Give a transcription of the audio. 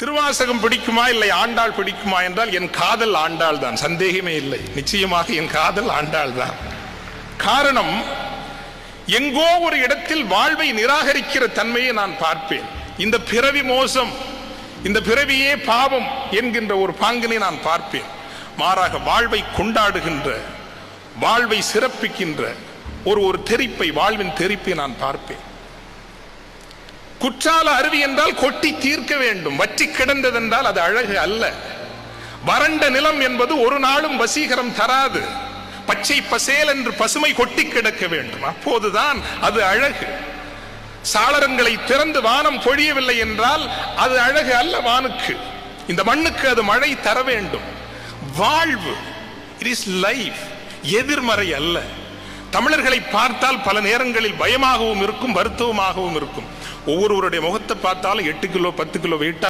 திருவாசகம் பிடிக்குமா இல்லை ஆண்டாள் பிடிக்குமா என்றால் என் காதல் ஆண்டாள் தான், சந்தேகமே இல்லை. நிச்சயமாக என் காதல் ஆண்டாள் தான். காரணம், எங்கோ ஒரு இடத்தில் வாழ்வை நிராகரிக்கிற தன்மையை நான் பார்ப்பேன். இந்த பிறவி மோசம், இந்த பிறவியே பாவம் என்கின்ற ஒரு பாங்கினை நான் பார்ப்பேன். மாறாக வாழ்வை கொண்டாடுகின்ற, வாழ்வை சிறப்பிக்கின்ற ஒரு தெரிப்பை, வாழ்வின் தெரிப்பை நான் பார்ப்பேன். குற்றால அருவி என்றால் கொட்டி தீர்க்க வேண்டும், வற்றி கிடந்ததென்றால் அது அழகு அல்ல. வறண்ட நிலம் என்பது ஒரு நாளும் வசீகரம் தராது. பச்சை பசேல் என்று பசுமை கொட்டி கிடக்க வேண்டும், அப்போதுதான் அது அழகு. சாளரங்களை திறந்து வானம் பொழியவில்லை என்றால் அது அழகு அல்ல வானுக்கு. இந்த மண்ணுக்கு அது மழை தர வேண்டும். வாழ்வு, இட் இஸ் லைஃப், எதிர்மறை அல்ல. தமிழர்களை பார்த்தால் பல நேரங்களில் பயமாகவும் இருக்கும், வருத்தமாகவும் இருக்கும். ஒவ்வொருவருடைய முகத்தை பார்த்தாலும் 8 கிலோ 10 கிலோ வெயிட்டா